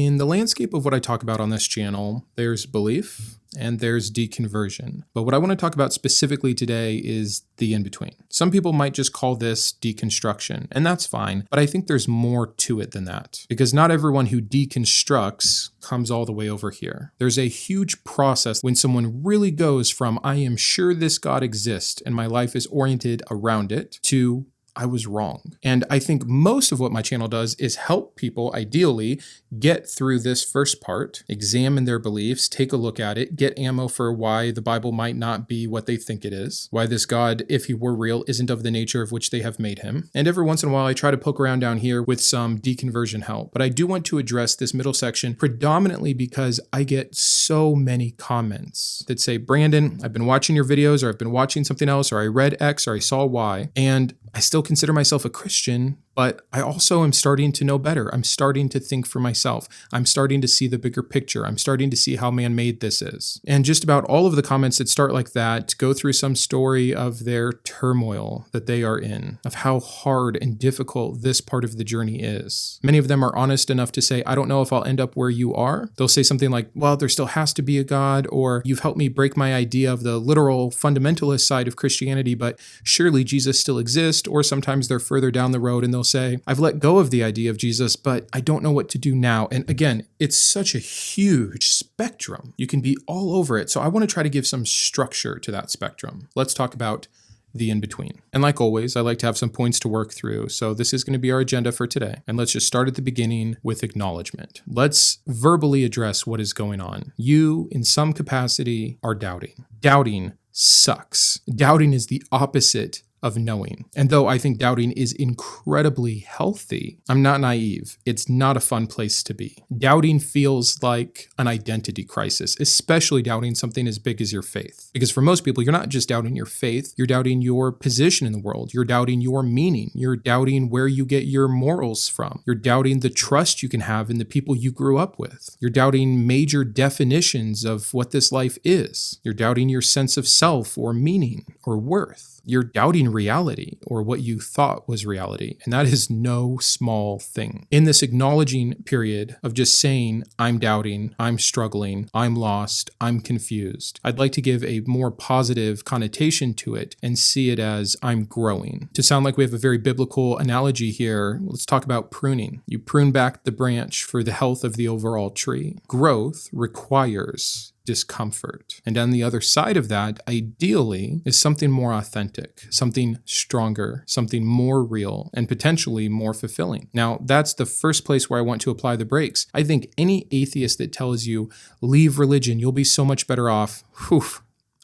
In the landscape of what I talk about on this channel, there's belief and there's deconversion. But what I want to talk about specifically today is the in-between. Some people might just call this deconstruction, and that's fine, but I think there's more to it than that, because not everyone who deconstructs comes all the way over here. There's a huge process when someone really goes from, I am sure this God exists and my life is oriented around it, to I was wrong. And I think most of what my channel does is help people ideally get through this first part, examine their beliefs, take a look at it, get ammo for why the Bible might not be what they think it is, why this God, if he were real, isn't of the nature of which they have made him. And every once in a while, I try to poke around down here with some deconversion help. But I do want to address this middle section predominantly because I get so many comments that say, Brandon, I've been watching your videos, or I've been watching something else, or I read X, or I saw Y, and I still consider myself a Christian, but I also am starting to know better. I'm starting to think for myself. I'm starting to see the bigger picture. I'm starting to see how man-made this is. And just about all of the comments that start like that go through some story of their turmoil that they are in, of how hard and difficult this part of the journey is. Many of them are honest enough to say, I don't know if I'll end up where you are. They'll say something like, well, there still has to be a God, or you've helped me break my idea of the literal fundamentalist side of Christianity, but surely Jesus still exists. Or sometimes they're further down the road and they'll say, I've let go of the idea of Jesus, but I don't know what to do now. And again, it's such a huge spectrum. You can be all over it. So I want to try to give some structure to that spectrum. Let's talk about the in-between. And like always, I like to have some points to work through. So this is going to be our agenda for today. And let's just start at the beginning with acknowledgement. Let's verbally address what is going on. You, in some capacity, are doubting. Doubting sucks. Doubting is the opposite of knowing. And though I think doubting is incredibly healthy, I'm not naive. It's not a fun place to be. Doubting feels like an identity crisis, especially doubting something as big as your faith. Because for most people, you're not just doubting your faith, you're doubting your position in the world. You're doubting your meaning. You're doubting where you get your morals from. You're doubting the trust you can have in the people you grew up with. You're doubting major definitions of what this life is. You're doubting your sense of self or meaning or worth. You're doubting reality or what you thought was reality. And that is no small thing. In this acknowledging period of just saying, I'm doubting, I'm struggling, I'm lost, I'm confused, I'd like to give a more positive connotation to it and see it as I'm growing. To sound like we have a very biblical analogy here, let's talk about pruning. You prune back the branch for the health of the overall tree. Growth requires discomfort. And on the other side of that, ideally, is something more authentic, something stronger, something more real, and potentially more fulfilling. Now, that's the first place where I want to apply the brakes. I think any atheist that tells you, leave religion, you'll be so much better off,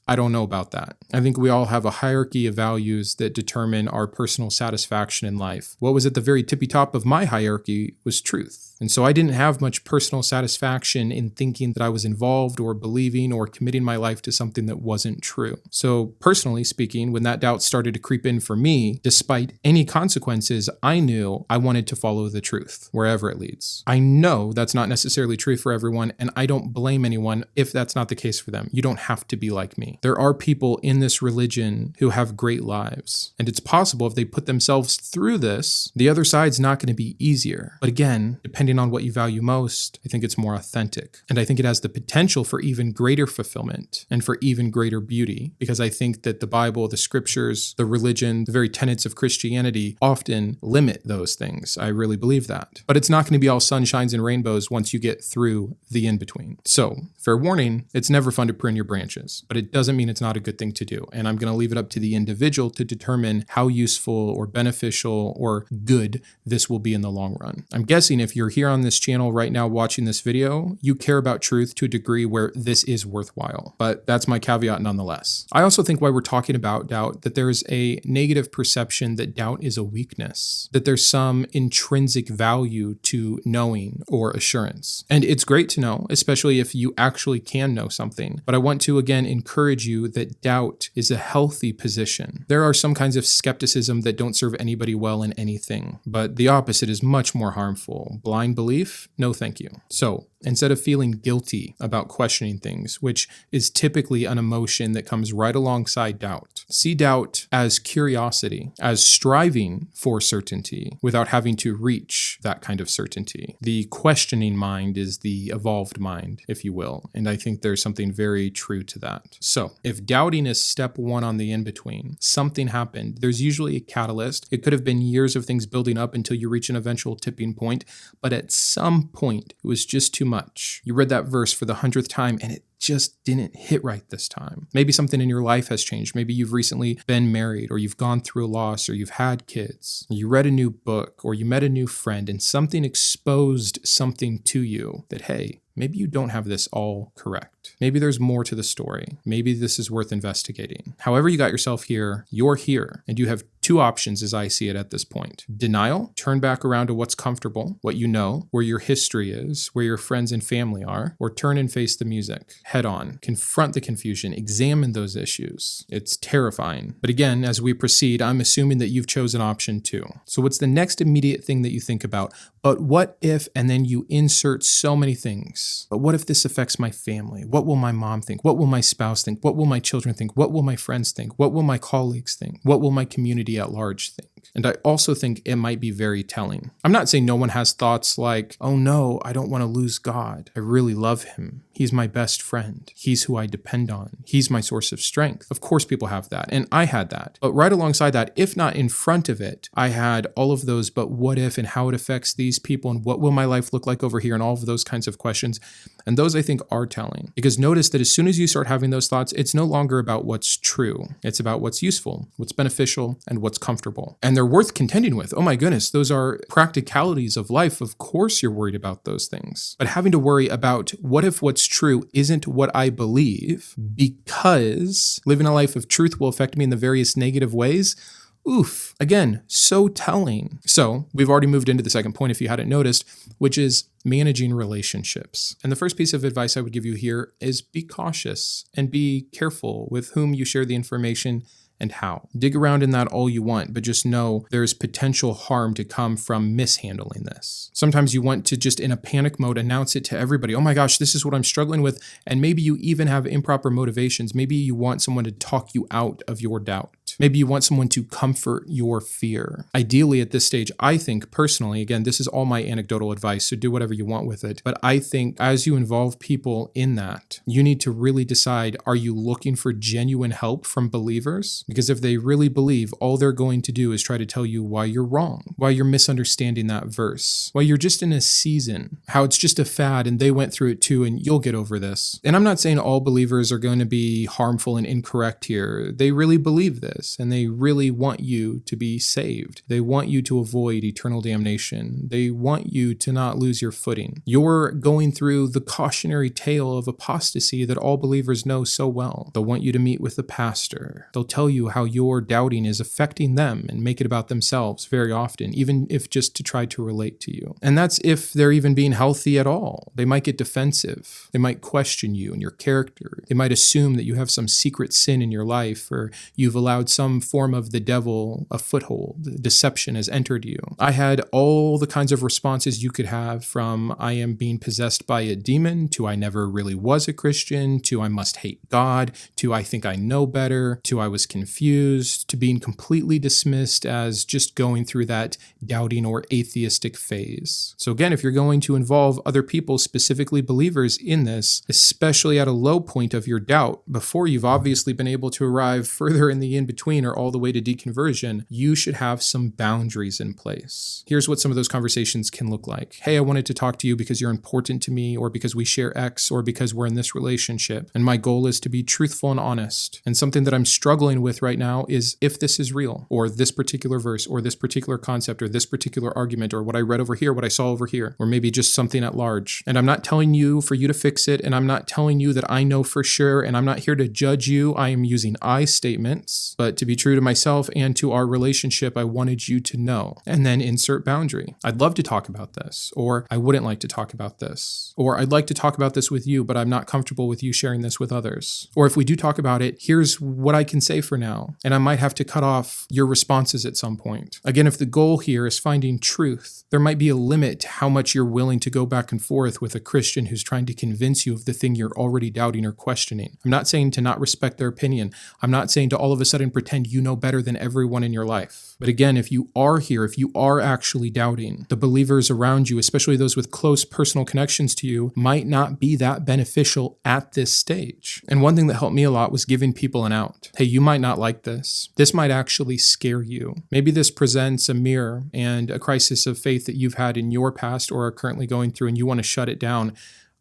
I don't know about that. I think we all have a hierarchy of values that determine our personal satisfaction in life. What was at the very tippy top of my hierarchy was truth. And so I didn't have much personal satisfaction in thinking that I was involved or believing or committing my life to something that wasn't true. So personally speaking, when that doubt started to creep in for me, despite any consequences, I knew I wanted to follow the truth wherever it leads. I know that's not necessarily true for everyone, and I don't blame anyone if that's not the case for them. You don't have to be like me. There are people in this religion who have great lives, and it's possible if they put themselves through this, the other side's not going to be easier. But again, depending on what you value most, I think it's more authentic. And I think it has the potential for even greater fulfillment and for even greater beauty, because I think that the Bible, the scriptures, the religion, the very tenets of Christianity often limit those things. I really believe that. But it's not going to be all sunshines and rainbows once you get through the in-between. So, fair warning, it's never fun to prune your branches, but it doesn't mean it's not a good thing to do. And I'm going to leave it up to the individual to determine how useful or beneficial or good this will be in the long run. I'm guessing if you're here on this channel right now watching this video, you care about truth to a degree where this is worthwhile. But that's my caveat nonetheless. I also think while we're talking about doubt, that there's a negative perception that doubt is a weakness, that there's some intrinsic value to knowing or assurance. And it's great to know, especially if you actually can know something. But I want to again encourage you that doubt is a healthy position. There are some kinds of skepticism that don't serve anybody well in anything, but the opposite is much more harmful. Blind belief? No, thank you. So instead of feeling guilty about questioning things, which is typically an emotion that comes right alongside doubt. See doubt as curiosity, as striving for certainty without having to reach that kind of certainty. The questioning mind is the evolved mind, if you will, and I think there's something very true to that. So if doubting is step one on the in-between, something happened. There's usually a catalyst. It could have been years of things building up until you reach an eventual tipping point, but at some point it was just too much. You read that verse for the 100th time and it just didn't hit right this time. Maybe something in your life has changed. Maybe you've recently been married, or you've gone through a loss, or you've had kids. You read a new book, or you met a new friend, and something exposed something to you that, hey, maybe you don't have this all correct. Maybe there's more to the story. Maybe this is worth investigating. However you got yourself here, you're here, and you have two options as I see it at this point. Denial, turn back around to what's comfortable, what you know, where your history is, where your friends and family are, or turn and face the music head on. Confront the confusion, examine those issues. It's terrifying. But again, as we proceed, I'm assuming that you've chosen option 2. So what's the next immediate thing that you think about? But what if, and then you insert so many things. But what if this affects my family? What will my mom think? What will my spouse think? What will my children think? What will my friends think? What will my colleagues think? What will my community at large think? And I also think it might be very telling. I'm not saying no one has thoughts like, oh no, I don't want to lose God. I really love him. He's my best friend. He's who I depend on. He's my source of strength. Of course people have that. And I had that. But right alongside that, if not in front of it, I had all of those, but what if and how it affects these people and what will my life look like over here and all of those kinds of questions. And those I think are telling. Because notice that as soon as you start having those thoughts, it's no longer about what's true. It's about what's useful, what's beneficial, and what's comfortable. And they're worth contending with. Oh my goodness, those are practicalities of life. Of course you're worried about those things. But having to worry about what if what's true isn't what I believe because living a life of truth will affect me in the various negative ways. Oof. Again, so telling. So we've already moved into the second point if you hadn't noticed, which is managing relationships. And the first piece of advice I would give you here is be cautious and be careful with whom you share the information and how. Dig around in that all you want, but just know there's potential harm to come from mishandling this. Sometimes you want to just in a panic mode announce it to everybody. Oh my gosh, this is what I'm struggling with. And maybe you even have improper motivations. Maybe you want someone to talk you out of your doubt. Maybe you want someone to comfort your fear. Ideally at this stage, I think personally, again, this is all my anecdotal advice, so do whatever you want with it. But I think as you involve people in that, you need to really decide, are you looking for genuine help from believers? Because if they really believe, all they're going to do is try to tell you why you're wrong, why you're misunderstanding that verse, why you're just in a season, how it's just a fad and they went through it too and you'll get over this. And I'm not saying all believers are going to be harmful and incorrect here. They really believe this. And they really want you to be saved. They want you to avoid eternal damnation. They want you to not lose your footing. You're going through the cautionary tale of apostasy that all believers know so well. They'll want you to meet with the pastor. They'll tell you how your doubting is affecting them and make it about themselves very often, even if just to try to relate to you. And that's if they're even being healthy at all. They might get defensive. They might question you and your character. They might assume that you have some secret sin in your life or you've allowed some form of the devil a foothold. Deception has entered you. I had all the kinds of responses you could have from I am being possessed by a demon to I never really was a Christian to I must hate God to I think I know better to I was confused to being completely dismissed as just going through that doubting or atheistic phase. So again, if you're going to involve other people, specifically believers in this, especially at a low point of your doubt, before you've obviously been able to arrive further in the in-between or all the way to deconversion, you should have some boundaries in place. Here's what some of those conversations can look like. Hey, I wanted to talk to you because you're important to me, or because we share X, or because we're in this relationship. And my goal is to be truthful and honest. And something that I'm struggling with right now is if this is real, or this particular verse, or this particular concept, or this particular argument, or what I read over here, what I saw over here, or maybe just something at large. And I'm not telling you for you to fix it, and I'm not telling you that I know for sure, and I'm not here to judge you. I am using I statements, but to be true to myself and to our relationship, I wanted you to know. And then insert boundary. I'd love to talk about this, or I wouldn't like to talk about this, or I'd like to talk about this with you, but I'm not comfortable with you sharing this with others. Or if we do talk about it, here's what I can say for now, and I might have to cut off your responses at some point. Again, if the goal here is finding truth, there might be a limit to how much you're willing to go back and forth with a Christian who's trying to convince you of the thing you're already doubting or questioning. I'm not saying to not respect their opinion. I'm not saying to all of a sudden pretend you know better than everyone in your life. But again, if you are here, if you are actually doubting, the believers around you, especially those with close personal connections to you, might not be that beneficial at this stage. And one thing that helped me a lot was giving people an out. Hey, you might not like this. This might actually scare you. Maybe this presents a mirror and a crisis of faith that you've had in your past or are currently going through, and you want to shut it down.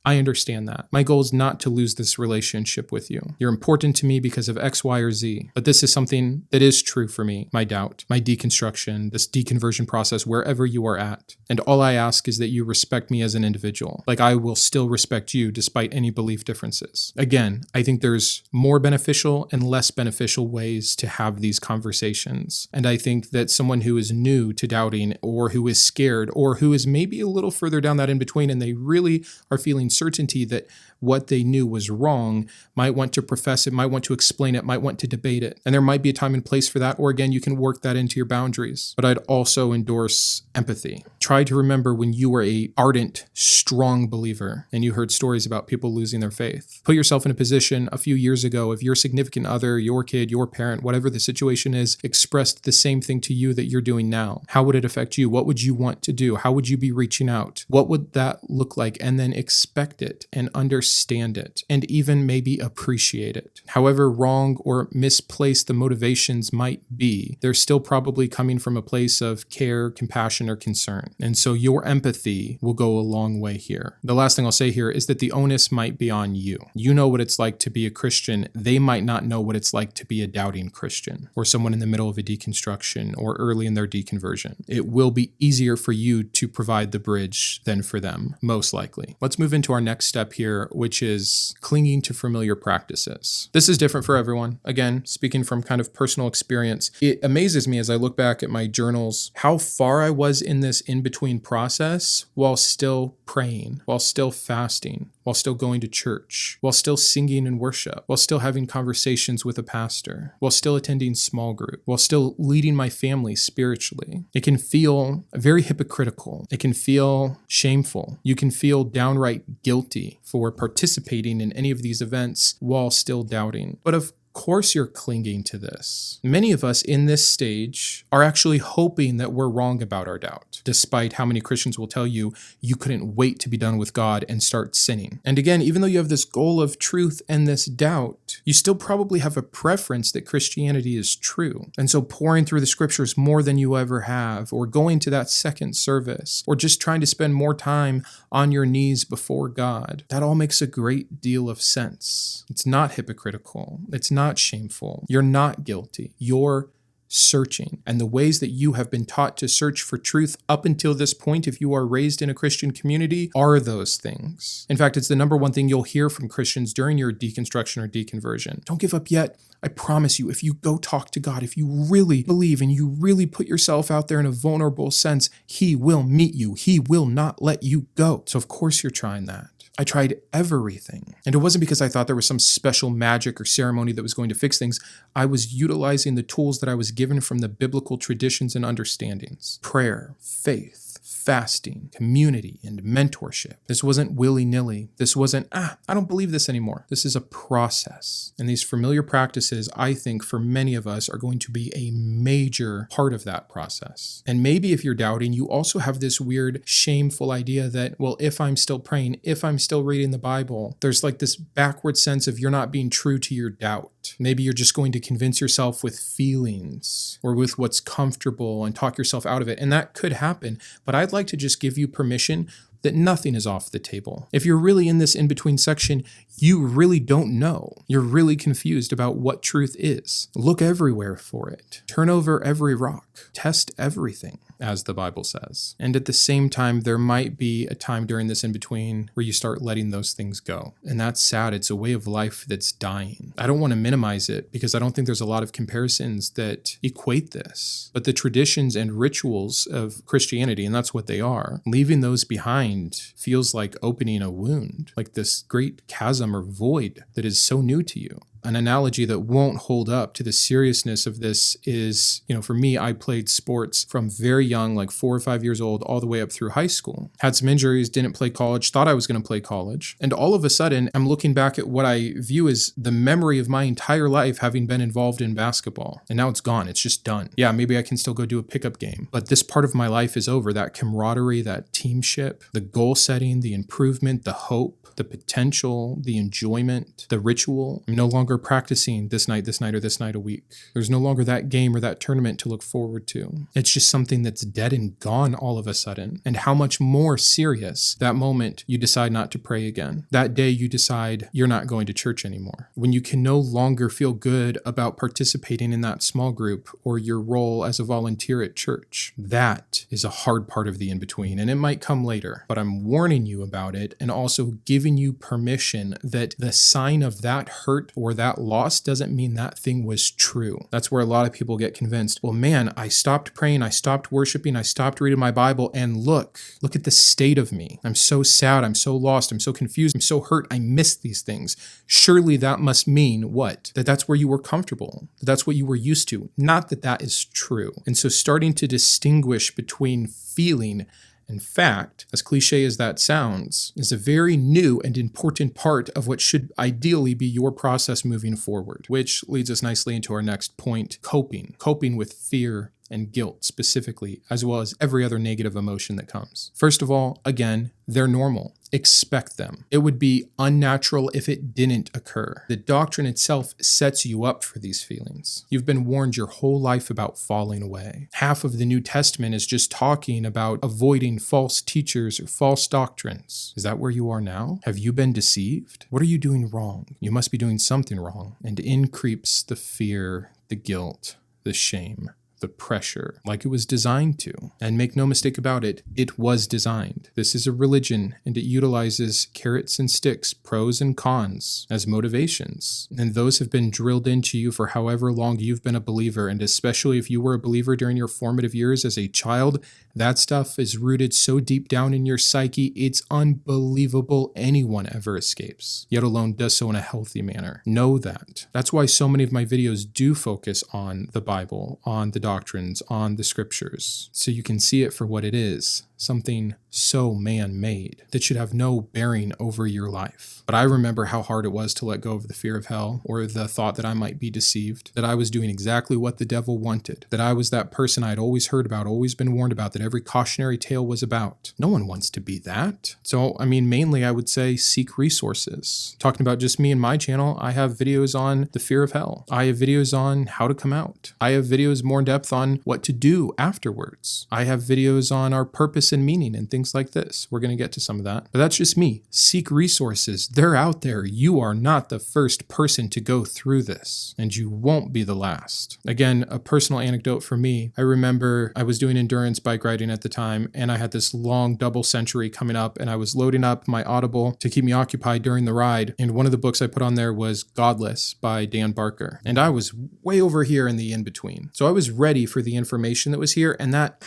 I understand that. My goal is not to lose this relationship with you. You're important to me because of X, Y, or Z. But this is something that is true for me, my doubt, my deconstruction, this deconversion process, wherever you are at. And all I ask is that you respect me as an individual. Like I will still respect you despite any belief differences. Again, I think there's more beneficial and less beneficial ways to have these conversations. And I think that someone who is new to doubting or who is scared or who is maybe a little further down that in between and they really are feeling certainty that what they knew was wrong might want to profess it, might want to explain it, might want to debate it. And there might be a time and place for that. Or again, you can work that into your boundaries. But I'd also endorse empathy. Try to remember when you were a ardent, strong believer and you heard stories about people losing their faith. Put yourself in a position a few years ago if your significant other, your kid, your parent, whatever the situation is, expressed the same thing to you that you're doing now. How would it affect you? What would you want to do? How would you be reaching out? What would that look like? And then expect it and understand it and even maybe appreciate it. However wrong or misplaced the motivations might be, they're still probably coming from a place of care, compassion, or concern. And so your empathy will go a long way here. The last thing I'll say here is that the onus might be on you. You know what it's like to be a Christian. They might not know what it's like to be a doubting Christian or someone in the middle of a deconstruction or early in their deconversion. It will be easier for you to provide the bridge than for them, most likely. Let's move into our next step here, which is clinging to familiar practices. This is different for everyone. Again, speaking from kind of personal experience, it amazes me as I look back at my journals, how far I was in this in-between process while still praying, while still fasting, while still going to church, while still singing in worship, while still having conversations with a pastor, while still attending small group, while still leading my family spiritually. It can feel very hypocritical. It can feel shameful. You can feel downright guilty for participating in any of these events while still doubting. But of course you're clinging to this. Many of us in this stage are actually hoping that we're wrong about our doubt, despite how many Christians will tell you you couldn't wait to be done with God and start sinning. And again, even though you have this goal of truth and this doubt, you still probably have a preference that Christianity is true. And so pouring through the scriptures more than you ever have, or going to that second service, or just trying to spend more time on your knees before God, that all makes a great deal of sense. It's not hypocritical. It's not shameful. You're not guilty. You're searching. And the ways that you have been taught to search for truth up until this point, if you are raised in a Christian community, are those things. In fact, it's the number one thing you'll hear from Christians during your deconstruction or deconversion. Don't give up yet. I promise you, if you go talk to God, if you really believe and you really put yourself out there in a vulnerable sense, He will meet you. He will not let you go. So of course you're trying that. I tried everything. And it wasn't because I thought there was some special magic or ceremony that was going to fix things. I was utilizing the tools that I was given from the biblical traditions and understandings. Prayer, faith, fasting, community, and mentorship. This wasn't willy-nilly. This wasn't, I don't believe this anymore. This is a process. And these familiar practices, I think, for many of us are going to be a major part of that process. And maybe if you're doubting, you also have this weird, shameful idea that, well, if I'm still praying, if I'm still reading the Bible, there's like this backward sense of you're not being true to your doubt. Maybe you're just going to convince yourself with feelings or with what's comfortable and talk yourself out of it. And that could happen. But I'd like to just give you permission that nothing is off the table. If you're really in this in-between section, you really don't know. You're really confused about what truth is. Look everywhere for it. Turn over every rock. Test everything, as the Bible says. And at the same time, there might be a time during this in-between where you start letting those things go. And that's sad. It's a way of life that's dying. I don't want to minimize it because I don't think there's a lot of comparisons that equate this. But the traditions and rituals of Christianity, and that's what they are, leaving those behind feels like opening a wound, like this great chasm or void that is so new to you. an analogy that won't hold up to the seriousness of this is, for me, I played sports from very young, like 4 or 5 years old, all the way up through high school. Had some injuries, didn't play college, thought I was going to play college. And all of a sudden, I'm looking back at what I view as the memory of my entire life having been involved in basketball. And now it's gone. It's just done. Yeah, maybe I can still go do a pickup game, but this part of my life is over. That camaraderie, that teamship, the goal setting, the improvement, the hope, the potential, the enjoyment, the ritual. I'm no longer practicing this night, or this night a week. There's no longer that game or that tournament to look forward to. It's just something that's dead and gone all of a sudden. And how much more serious that moment you decide not to pray again. That day you decide you're not going to church anymore. When you can no longer feel good about participating in that small group or your role as a volunteer at church. That is a hard part of the in-between, and it might come later, but I'm warning you about it and also giving you permission that the sign of that hurt or that loss doesn't mean that thing was true. That's where a lot of people get convinced, well, man, I stopped praying, I stopped worshiping, I stopped reading my Bible, and look at the state of me. I'm so sad, I'm so lost, I'm so confused, I'm so hurt, I miss these things. Surely that must mean what? That that's where you were comfortable, that that's what you were used to, not that that is true. And so starting to distinguish between feeling and fact, as cliche as that sounds, is a very new and important part of what should ideally be your process moving forward, which leads us nicely into our next point, coping. Coping with fear and guilt specifically, as well as every other negative emotion that comes. First of all, again, they're normal. Expect them. It would be unnatural if it didn't occur. The doctrine itself sets you up for these feelings. You've been warned your whole life about falling away. Half of the New Testament is just talking about avoiding false teachers or false doctrines. Is that where you are now? Have you been deceived? What are you doing wrong? You must be doing something wrong. And in creeps the fear, the guilt, the shame, the pressure, like it was designed to. And make no mistake about it, it was designed. This is a religion, and it utilizes carrots and sticks, pros and cons, as motivations. And those have been drilled into you for however long you've been a believer, and especially if you were a believer during your formative years as a child, that stuff is rooted so deep down in your psyche, it's unbelievable anyone ever escapes, yet alone does so in a healthy manner. Know that. That's why so many of my videos do focus on the Bible, on the doctrines, on the scriptures, so you can see it for what it is, something so man-made that should have no bearing over your life. But I remember how hard it was to let go of the fear of hell, or the thought that I might be deceived, that I was doing exactly what the devil wanted, that I was that person I'd always heard about, always been warned about, that every cautionary tale was about. No one wants to be that. So, mainly I would say seek resources. Talking about just me and my channel, I have videos on the fear of hell. I have videos on how to come out. I have videos more in depth on what to do afterwards. I have videos on our purpose and meaning and things like this. We're going to get to some of that. But that's just me. Seek resources. They're out there. You are not the first person to go through this, and you won't be the last. Again, a personal anecdote for me. I remember I was doing endurance bike riding at the time, and I had this long double century coming up, and I was loading up my Audible to keep me occupied during the ride. And one of the books I put on there was Godless by Dan Barker. And I was way over here in the in-between. So I was ready for the information that was here, and that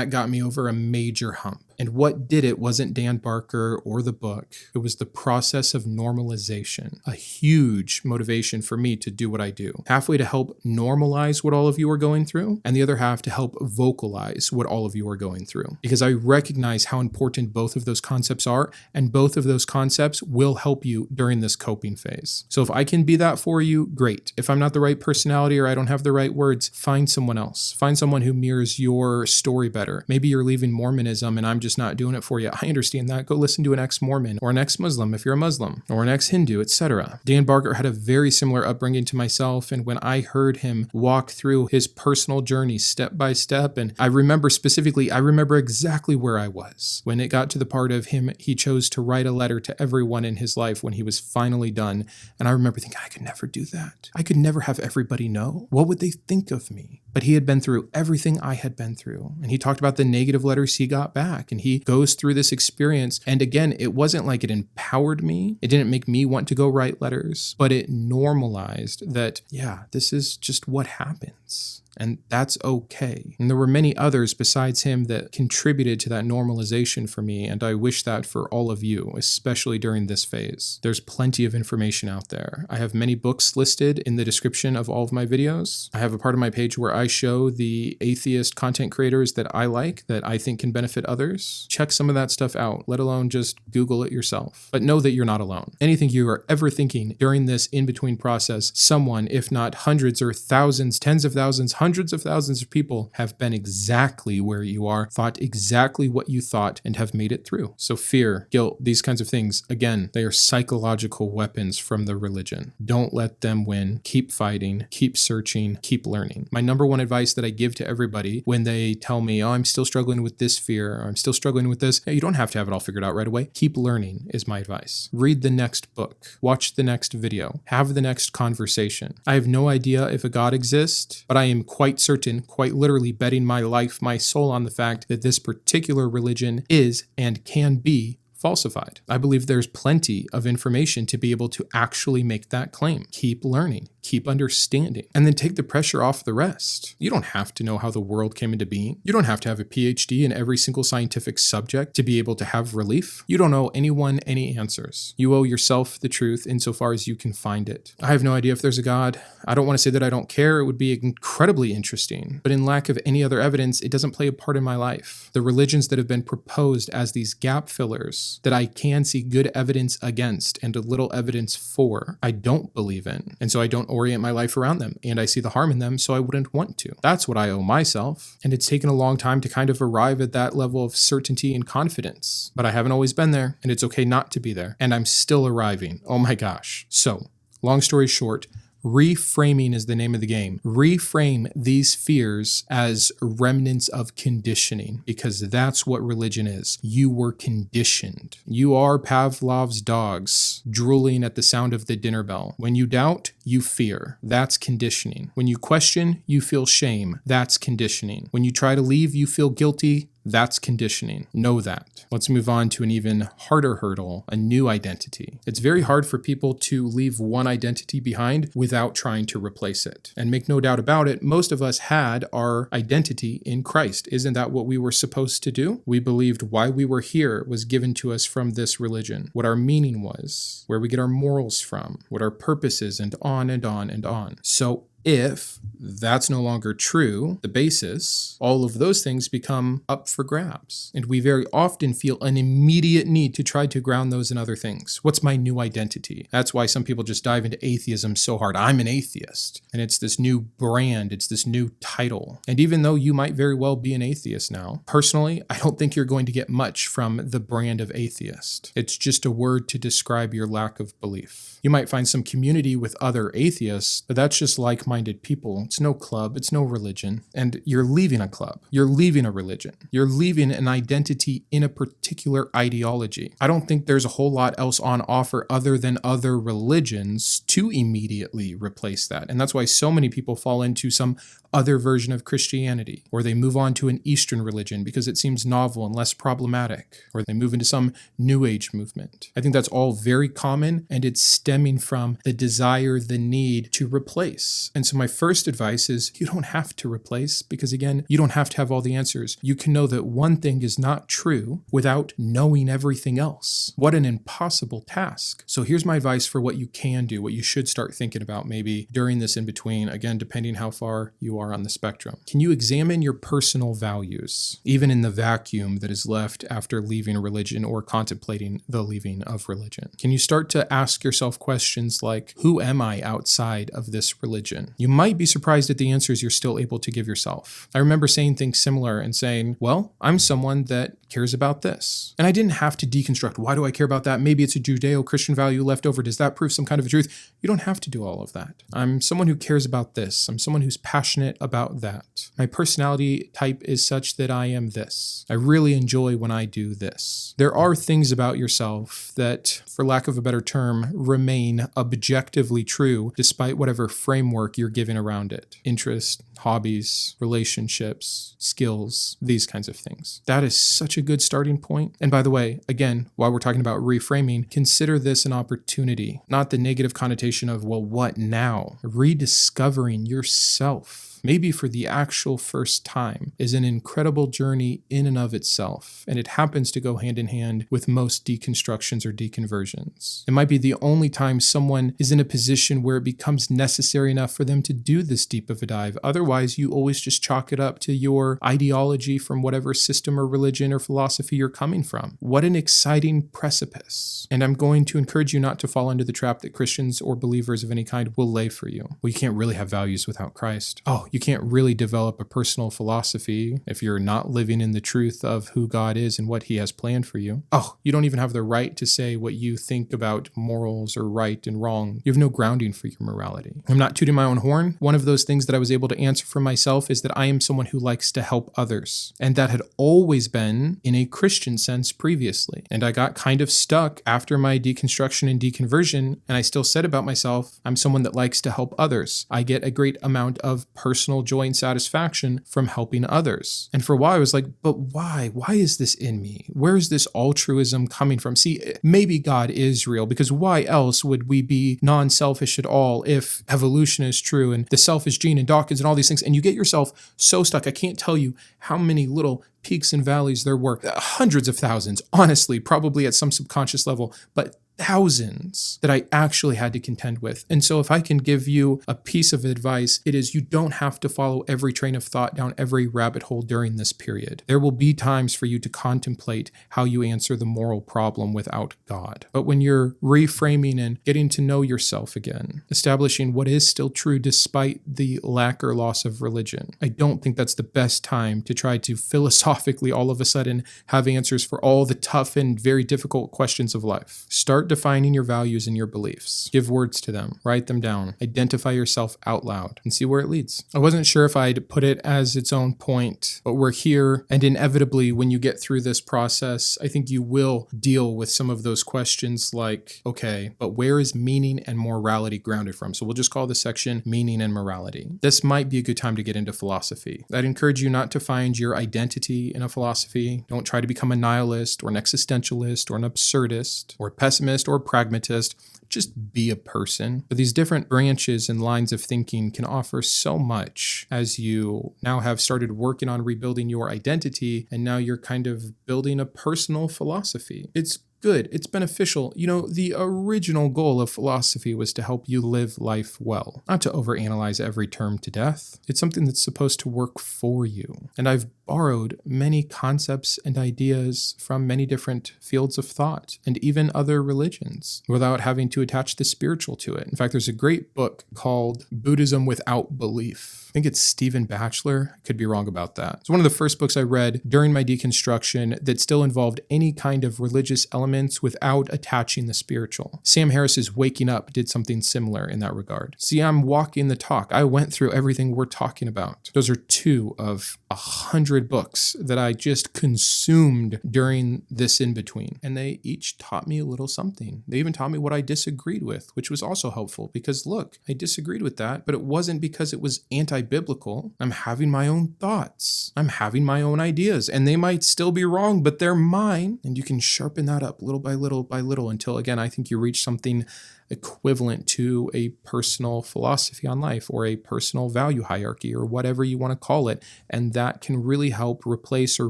got me over a major hump. And what did it wasn't Dan Barker or the book. It was the process of normalization, a huge motivation for me to do what I do. Halfway to help normalize what all of you are going through, and the other half to help vocalize what all of you are going through. Because I recognize how important both of those concepts are, and both of those concepts will help you during this coping phase. So if I can be that for you, great. If I'm not the right personality or I don't have the right words, find someone else. Find someone who mirrors your story better. Maybe you're leaving Mormonism and I'm just not doing it for you. I understand that. Go listen to an ex-Mormon or an ex-Muslim if you're a Muslim, or an ex-Hindu, etc. Dan Barker had a very similar upbringing to myself, and when I heard him walk through his personal journey step by step, and I remember exactly where I was when it got to the part of him, he chose to write a letter to everyone in his life when he was finally done. And I remember thinking, I could never do that. I could never have everybody know. What would they think of me? But he had been through everything I had been through. And he talked about the negative letters he got back. And he goes through this experience. And again, it wasn't like it empowered me. It didn't make me want to go write letters, but it normalized that, yeah, this is just what happens. and that's okay. And there were many others besides him that contributed to that normalization for me, and I wish that for all of you, especially during this phase. There's plenty of information out there. I have many books listed in the description of all of my videos. I have a part of my page where I show the atheist content creators that I like, that I think can benefit others. Check some of that stuff out, let alone just Google it yourself. But know that you're not alone. Anything you are ever thinking during this in-between process, someone, if not hundreds or thousands, tens of thousands, hundreds of thousands of people have been exactly where you are, thought exactly what you thought, and have made it through. So fear, guilt, these kinds of things, again, they are psychological weapons from the religion. Don't let them win. Keep fighting, keep searching, keep learning. My number one advice that I give to everybody when they tell me, oh, I'm still struggling with this fear, or I'm still struggling with this, you don't have to have it all figured out right away. Keep learning is my advice. Read the next book, watch the next video, have the next conversation. I have no idea if a God exists, but I am quite certain, quite literally betting my life, my soul on the fact that this particular religion is and can be falsified. I believe there's plenty of information to be able to actually make that claim. Keep learning, keep understanding, and then take the pressure off the rest. You don't have to know how the world came into being. You don't have to have a PhD in every single scientific subject to be able to have relief. You don't owe anyone any answers. You owe yourself the truth insofar as you can find it. I have no idea if there's a God. I don't want to say that I don't care. It would be incredibly interesting. But in lack of any other evidence, it doesn't play a part in my life. The religions that have been proposed as these gap fillers that I can see good evidence against and a little evidence for, I don't believe in. And so I don't orient my life around them, and I see the harm in them, so I wouldn't want to. That's what I owe myself. And it's taken a long time to kind of arrive at that level of certainty and confidence. But I haven't always been there, and it's okay not to be there. And I'm still arriving. Oh my gosh. So, long story short, reframing is the name of the game. Reframe these fears as remnants of conditioning, because that's what religion is. You were conditioned. You are Pavlov's dogs, drooling at the sound of the dinner bell. When you doubt, you fear. That's conditioning. When you question, you feel shame. That's conditioning. When you try to leave, you feel guilty. That's conditioning. Know that. Let's move on to an even harder hurdle, a new identity. It's very hard for people to leave one identity behind without trying to replace it. And make no doubt about it, most of us had our identity in Christ. Isn't that what we were supposed to do? We believed why we were here was given to us from this religion, what our meaning was, where we get our morals from, what our purpose is, and on and on and on. So if that's no longer true, the basis, all of those things become up for grabs. And we very often feel an immediate need to try to ground those in other things. What's my new identity? That's why some people just dive into atheism so hard. I'm an atheist. And it's this new brand. It's this new title. And even though you might very well be an atheist now, personally, I don't think you're going to get much from the brand of atheist. It's just a word to describe your lack of belief. You might find some community with other atheists, but that's just like-minded people. It's no club, it's no religion. And you're leaving a club. You're leaving a religion. You're leaving an identity in a particular ideology. I don't think there's a whole lot else on offer other than other religions to immediately replace that. And that's why so many people fall into some other version of Christianity, or they move on to an Eastern religion because it seems novel and less problematic, or they move into some New Age movement. I think that's all very common, and it's stemming from the desire, the need to replace. And so my first advice is you don't have to replace, because again, you don't have to have all the answers. You can know that one thing is not true without knowing everything else. What an impossible task. So here's my advice for what you can do, what you should start thinking about maybe during this in-between, again, depending how far you are on the spectrum. Can you examine your personal values, even in the vacuum that is left after leaving religion or contemplating the leaving of religion? Can you start to ask yourself questions like, who am I outside of this religion? You might be surprised at the answers you're still able to give yourself. I remember saying things similar and saying, well, I'm someone that cares about this. And I didn't have to deconstruct. Why do I care about that? Maybe it's a Judeo-Christian value left over. Does that prove some kind of a truth? You don't have to do all of that. I'm someone who cares about this. I'm someone who's passionate about that. My personality type is such that I am this. I really enjoy when I do this. There are things about yourself that, for lack of a better term, remain objectively true despite whatever framework you're given around it. Interest, hobbies, relationships, skills, these kinds of things. That is such a good starting point. And by the way, again, while we're talking about reframing, consider this an opportunity, not the negative connotation of, well, what now? Rediscovering yourself. maybe for the actual first time, is an incredible journey in and of itself, and it happens to go hand in hand with most deconstructions or deconversions. It might be the only time someone is in a position where it becomes necessary enough for them to do this deep of a dive. Otherwise, you always just chalk it up to your ideology from whatever system or religion or philosophy you're coming from. What an exciting precipice. And I'm going to encourage you not to fall into the trap that Christians or believers of any kind will lay for you. Well, you can't really have values without Christ. Oh, you can't really develop a personal philosophy if you're not living in the truth of who God is and what he has planned for you. Oh, you don't even have the right to say what you think about morals or right and wrong. You have no grounding for your morality. I'm not tooting my own horn. One of those things that I was able to answer for myself is that I am someone who likes to help others. And that had always been in a Christian sense previously. And I got kind of stuck after my deconstruction and deconversion, and I still said about myself, I'm someone that likes to help others. I get a great amount of personal joy and satisfaction from helping others. And for a while I was like, but why? Why is this in me? Where is this altruism coming from? See, maybe God is real, because why else would we be non-selfish at all if evolution is true and the selfish gene and Dawkins and all these things? And you get yourself so stuck. I can't tell you how many little peaks and valleys there were, hundreds of thousands, honestly, probably at some subconscious level, but thousands that I actually had to contend with. And so if I can give you a piece of advice, it is you don't have to follow every train of thought down every rabbit hole during this period. There will be times for you to contemplate how you answer the moral problem without God. But when you're reframing and getting to know yourself again, establishing what is still true despite the lack or loss of religion, I don't think that's the best time to try to philosophically all of a sudden have answers for all the tough and very difficult questions of life. Start defining your values and your beliefs. Give words to them. Write them down. Identify yourself out loud and see where it leads. I wasn't sure if I'd put it as its own point, but we're here, and inevitably when you get through this process, I think you will deal with some of those questions like, okay, but where is meaning and morality grounded from? So we'll just call this section meaning and morality. This might be a good time to get into philosophy. I'd encourage you not to find your identity in a philosophy. Don't try to become a nihilist or an existentialist or an absurdist or a pessimist or pragmatist. Just be a person. But these different branches and lines of thinking can offer so much as you now have started working on rebuilding your identity, and now you're kind of building a personal philosophy. It's good. It's beneficial. You know, the original goal of philosophy was to help you live life well, not to overanalyze every term to death. It's something that's supposed to work for you. And I've borrowed many concepts and ideas from many different fields of thought and even other religions without having to attach the spiritual to it. In fact, there's a great book called Buddhism Without Belief. I think it's Stephen Batchelor. I could be wrong about that. It's one of the first books I read during my deconstruction that still involved any kind of religious elements without attaching the spiritual. Sam Harris's Waking Up did something similar in that regard. See, I'm walking the talk. I went through everything we're talking about. Those are 2 of 100 books that I just consumed during this in-between. And they each taught me a little something. They even taught me what I disagreed with, which was also helpful because look, I disagreed with that, but it wasn't because it was anti-biblical. I'm having my own thoughts. I'm having my own ideas, and they might still be wrong, but they're mine. And you can sharpen that up little by little until, again, I think you reach something equivalent to a personal philosophy on life or a personal value hierarchy or whatever you want to call it. And that can really help replace or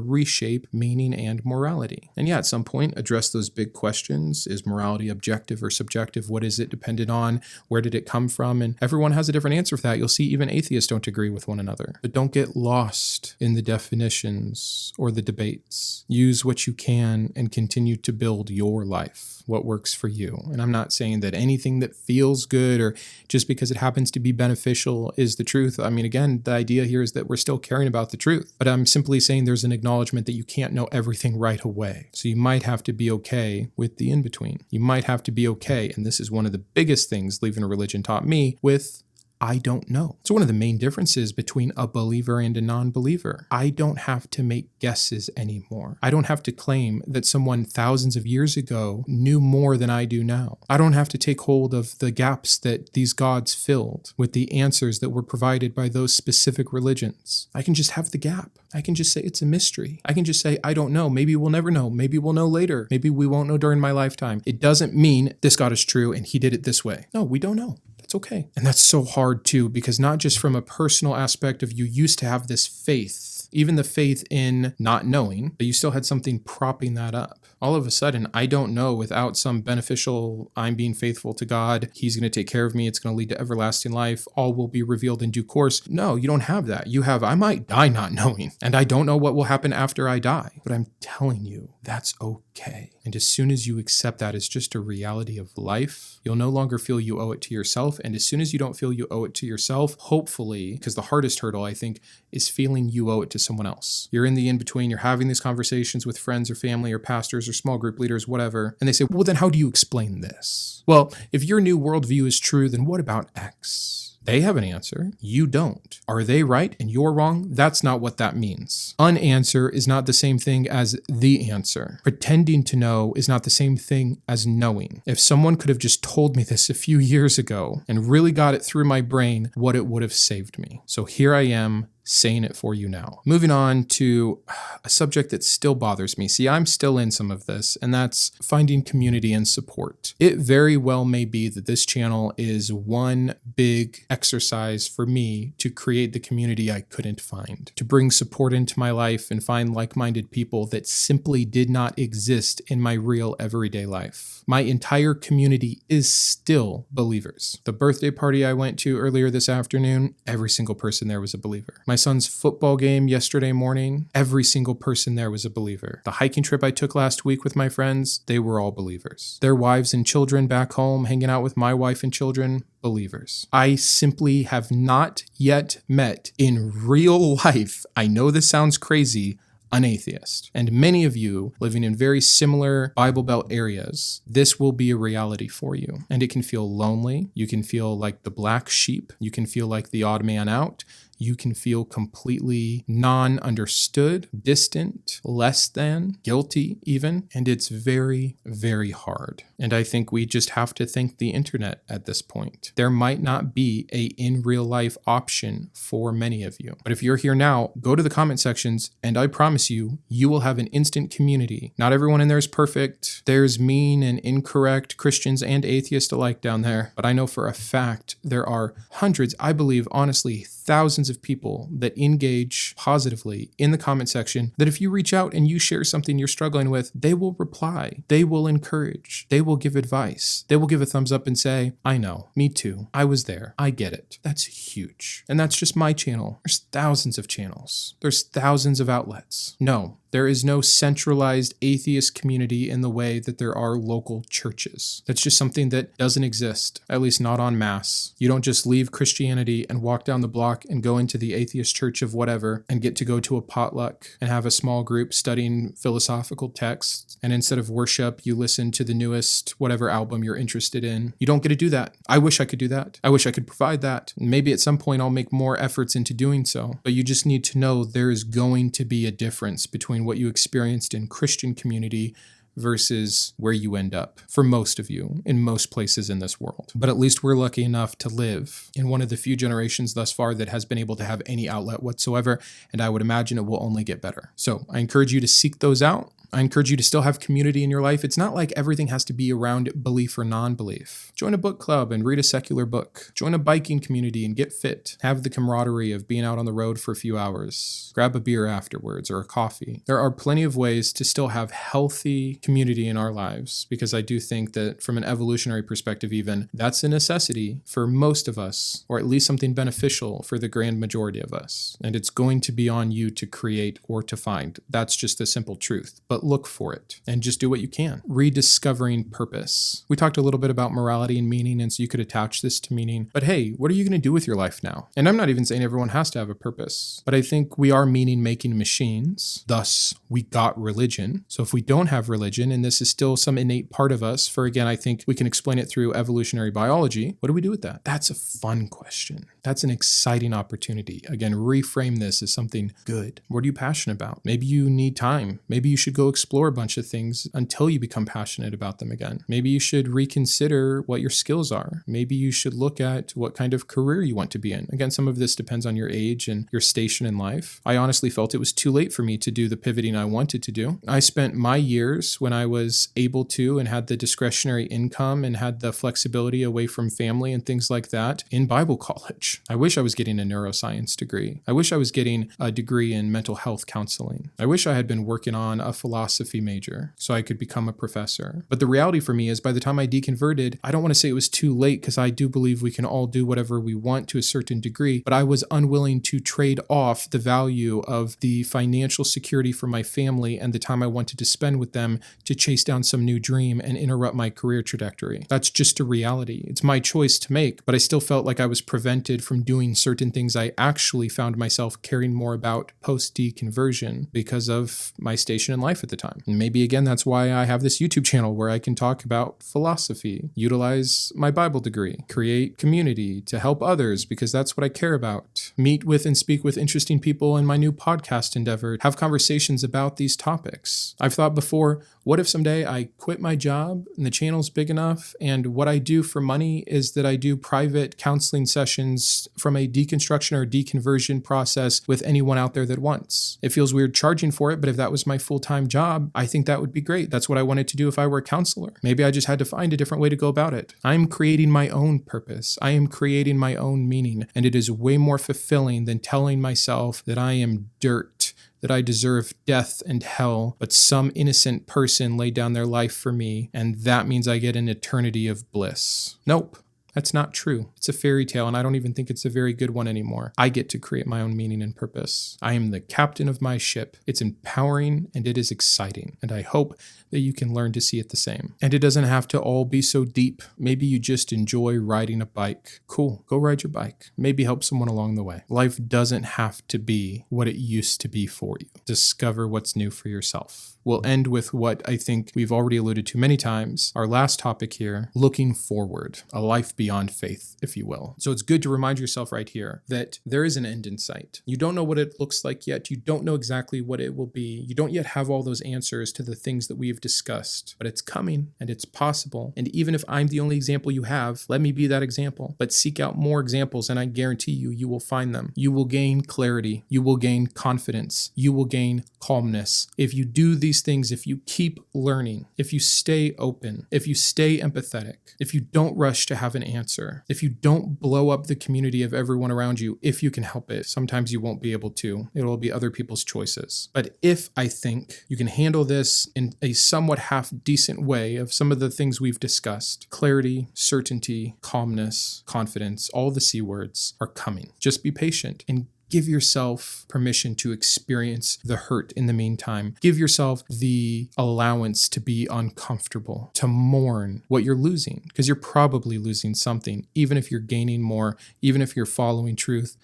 reshape meaning and morality. And yeah, at some point, address those big questions. Is morality objective or subjective? What is it dependent on? Where did it come from? And everyone has a different answer for that. You'll see even atheists don't agree with one another. But don't get lost in the definitions or the debates. Use what you can and continue to build your life, what works for you. And I'm not saying that anything that feels good or just because it happens to be beneficial is the truth. I mean, again, the idea here is that we're still caring about the truth, but I'm simply saying there's an acknowledgement that you can't know everything right away. So you might have to be okay with the in-between. You might have to be okay, and this is one of the biggest things leaving a religion taught me, with I don't know. So one of the main differences between a believer and a non-believer, I don't have to make guesses anymore. I don't have to claim that someone thousands of years ago knew more than I do now. I don't have to take hold of the gaps that these gods filled with the answers that were provided by those specific religions. I can just have the gap. I can just say it's a mystery. I can just say, I don't know. Maybe we'll never know. Maybe we'll know later. Maybe we won't know during my lifetime. It doesn't mean this God is true and he did it this way. No, we don't know. It's okay. And that's so hard too, because not just from a personal aspect of you used to have this faith, even the faith in not knowing, but you still had something propping that up. All of a sudden, I don't know without some beneficial, I'm being faithful to God, he's going to take care of me, it's going to lead to everlasting life, all will be revealed in due course. No, you don't have that. You have, I might die not knowing, and I don't know what will happen after I die. But I'm telling you, that's okay. And as soon as you accept that as just a reality of life, you'll no longer feel you owe it to yourself. And as soon as you don't feel you owe it to yourself, hopefully, because the hardest hurdle, I think, is feeling you owe it to someone else. You're in the in-between, you're having these conversations with friends or family or pastors or small group leaders, whatever, and they say, well, then how do you explain this? Well, if your new worldview is true, then what about X? They have an answer. You don't. Are they right and you're wrong? That's not what that means. Unanswer is not the same thing as the answer. Pretending to know is not the same thing as knowing. If someone could have just told me this a few years ago and really got it through my brain, what it would have saved me. So here I am, saying it for you now. Moving on to a subject that still bothers me. See, I'm still in some of this, and that's finding community and support. It very well may be that this channel is one big exercise for me to create the community I couldn't find, to bring support into my life and find like-minded people that simply did not exist in my real everyday life. My entire community is still believers. The birthday party I went to earlier this afternoon, every single person there was a believer. My son's football game yesterday morning, every single person there was a believer. The hiking trip I took last week with my friends, they were all believers. Their wives and children back home, hanging out with my wife and children, believers. I simply have not yet met in real life, I know this sounds crazy, an atheist. And many of you living in very similar Bible Belt areas, this will be a reality for you. And it can feel lonely. You can feel like the black sheep. You can feel like the odd man out. You can feel completely non-understood, distant, less than, guilty even, and it's very, very hard. And I think we just have to thank the internet at this point. There might not be a in real life option for many of you. But if you're here now, go to the comment sections and I promise you, you will have an instant community. Not everyone in there is perfect. There's mean and incorrect Christians and atheists alike down there. But I know for a fact there are hundreds, I believe, honestly, thousands of people that engage positively in the comment section, that if you reach out and you share something you're struggling with, they will reply, they will encourage, they will give advice, they will give a thumbs up and say, I know, me too, I was there, I get it. That's huge. And that's just my channel. There's thousands of channels. There's thousands of outlets. No, there is no centralized atheist community in the way that there are local churches. That's just something that doesn't exist, at least not en masse. You don't just leave Christianity and walk down the block and go into the atheist church of whatever and get to go to a potluck and have a small group studying philosophical texts. And instead of worship, you listen to the newest whatever album you're interested in. You don't get to do that. I wish I could do that. I wish I could provide that. Maybe at some point I'll make more efforts into doing so. But you just need to know there is going to be a difference between what you experienced in Christian community versus where you end up for most of you in most places in this world. But at least we're lucky enough to live in one of the few generations thus far that has been able to have any outlet whatsoever, and I would imagine it will only get better. So I encourage you to seek those out. I encourage you to still have community in your life. It's not like everything has to be around belief or non-belief. Join a book club and read a secular book. Join a biking community and get fit. Have the camaraderie of being out on the road for a few hours. Grab a beer afterwards or a coffee. There are plenty of ways to still have healthy community in our lives, because I do think that from an evolutionary perspective even, that's a necessity for most of us, or at least something beneficial for the grand majority of us. And it's going to be on you to create or to find. That's just the simple truth. But look for it and just do what you can. Rediscovering purpose. We talked a little bit about morality and meaning, and so you could attach this to meaning. But hey, what are you going to do with your life now? And I'm not even saying everyone has to have a purpose, but I think we are meaning-making machines. Thus, we got religion. So if we don't have religion, and this is still some innate part of us, for again, I think we can explain it through evolutionary biology, what do we do with that? That's a fun question. That's an exciting opportunity. Again, reframe this as something good. What are you passionate about? Maybe you need time. Maybe you should go explore a bunch of things until you become passionate about them again. Maybe you should reconsider what your skills are. Maybe you should look at what kind of career you want to be in. Again, some of this depends on your age and your station in life. I honestly felt it was too late for me to do the pivoting I wanted to do. I spent my years when I was able to and had the discretionary income and had the flexibility away from family and things like that in Bible college. I wish I was getting a neuroscience degree. I wish I was getting a degree in mental health counseling. I wish I had been working on a philosophy major so I could become a professor. But the reality for me is by the time I deconverted, I don't want to say it was too late because I do believe we can all do whatever we want to a certain degree, but I was unwilling to trade off the value of the financial security for my family and the time I wanted to spend with them to chase down some new dream and interrupt my career trajectory. That's just a reality. It's my choice to make, but I still felt like I was prevented from doing certain things I actually found myself caring more about post-deconversion because of my station in life at the time. And maybe again, that's why I have this YouTube channel where I can talk about philosophy, utilize my Bible degree, create community to help others because that's what I care about, meet with and speak with interesting people in my new podcast endeavor, have conversations about these topics. I've thought before, what if someday I quit my job and the channel's big enough and what I do for money is that I do private counseling sessions from a deconstruction or deconversion process with anyone out there that wants. It feels weird charging for it, but if that was my full-time job, I think that would be great. That's what I wanted to do if I were a counselor. Maybe I just had to find a different way to go about it. I'm creating my own purpose. I am creating my own meaning, and it is way more fulfilling than telling myself that I am dirt, that I deserve death and hell, but some innocent person laid down their life for me, and that means I get an eternity of bliss. Nope. That's not true. It's a fairy tale, and I don't even think it's a very good one anymore. I get to create my own meaning and purpose. I am the captain of my ship. It's empowering, and it is exciting, and I hope that you can learn to see it the same. And it doesn't have to all be so deep. Maybe you just enjoy riding a bike. Cool, go ride your bike. Maybe help someone along the way. Life doesn't have to be what it used to be for you. Discover what's new for yourself. We'll end with what I think we've already alluded to many times. Our last topic here, looking forward, a life beyond faith, if you will. So it's good to remind yourself right here that there is an end in sight. You don't know what it looks like yet. You don't know exactly what it will be. You don't yet have all those answers to the things that we've discussed, but it's coming and it's possible. And even if I'm the only example you have, let me be that example. But seek out more examples and I guarantee you, you will find them. You will gain clarity. You will gain confidence. You will gain calmness. If you do these things, if you keep learning, if you stay open, if you stay empathetic, if you don't rush to have an answer, if you don't blow up the community of everyone around you, if you can help it, sometimes you won't be able to. It will be other people's choices. But if I think you can handle this in a somewhat half decent way of some of the things we've discussed, clarity, certainty, calmness, confidence, all the C words are coming. Just be patient and give yourself permission to experience the hurt in the meantime. Give yourself the allowance to be uncomfortable, to mourn what you're losing, because you're probably losing something. Even if you're gaining more, even if you're following truth,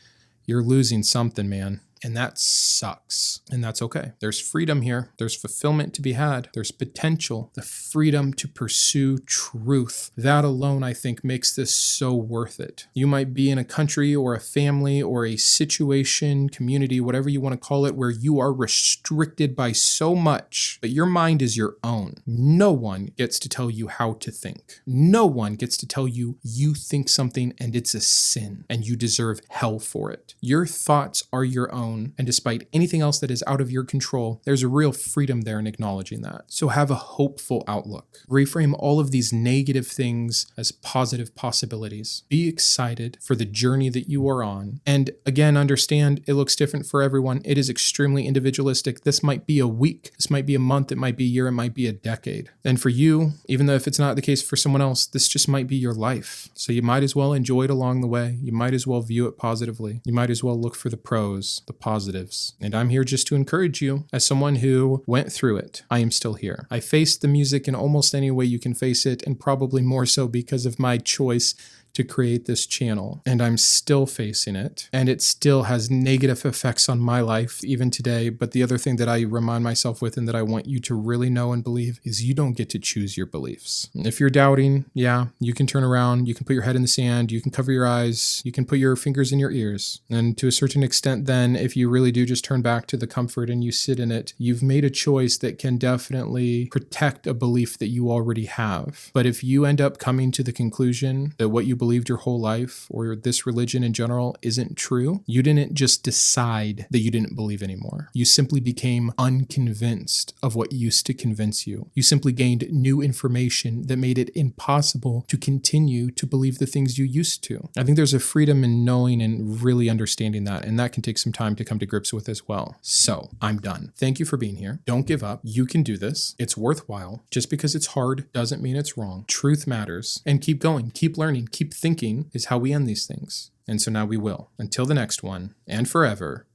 you're losing something, man. And that sucks. And that's okay. There's freedom here. There's fulfillment to be had. There's potential, the freedom to pursue truth. That alone, I think, makes this so worth it. You might be in a country or a family or a situation, community, whatever you want to call it, where you are restricted by so much, but your mind is your own. No one gets to tell you how to think. No one gets to tell you you think something and it's a sin and you deserve hell for it. Your thoughts are your own. And despite anything else that is out of your control, there's a real freedom there in acknowledging that. So have a hopeful outlook. Reframe all of these negative things as positive possibilities. Be excited for the journey that you are on. And again, understand it looks different for everyone. It is extremely individualistic. This might be a week. This might be a month. It might be a year. It might be a decade. And for you, even though if it's not the case for someone else, this just might be your life. So you might as well enjoy it along the way. You might as well view it positively. You might as well look for the pros, the positives. And I'm here just to encourage you as someone who went through it. I am still here. I faced the music in almost any way you can face it, and probably more so because of my choice to create this channel, and I'm still facing it, and it still has negative effects on my life even today. But the other thing that I remind myself with and that I want you to really know and believe is you don't get to choose your beliefs. If you're doubting, yeah, you can turn around, you can put your head in the sand, you can cover your eyes, you can put your fingers in your ears. And to a certain extent, then, if you really do just turn back to the comfort and you sit in it, you've made a choice that can definitely protect a belief that you already have. But if you end up coming to the conclusion that what you believed your whole life or this religion in general isn't true, you didn't just decide that you didn't believe anymore. You simply became unconvinced of what used to convince you. You simply gained new information that made it impossible to continue to believe the things you used to. I think there's a freedom in knowing and really understanding that, and that can take some time to come to grips with as well. So I'm done. Thank you for being here. Don't give up. You can do this. It's worthwhile. Just because it's hard doesn't mean it's wrong. Truth matters. And keep going, keep learning, keep thinking is how we end these things. And so now we will. Until the next one, and forever,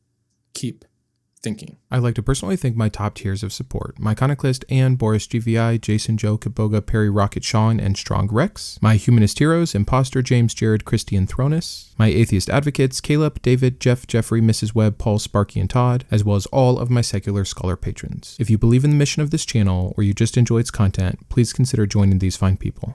keep thinking. I'd like to personally thank my top tiers of support: my Iconoclast and Boris GVI, Jason, Joe, Kitboga, Perry, Rokkit, Shawn, and StrongRex, my Humanist heroes, Imposter, James, Jarrod, Kristi, and Thronus, my Atheist advocates, Caleb, David, Jeff, Jeffrey, Mrs. Webb, Paul, Sparky, and Todd, as well as all of my secular scholar patrons. If you believe in the mission of this channel or you just enjoy its content, please consider joining these fine people.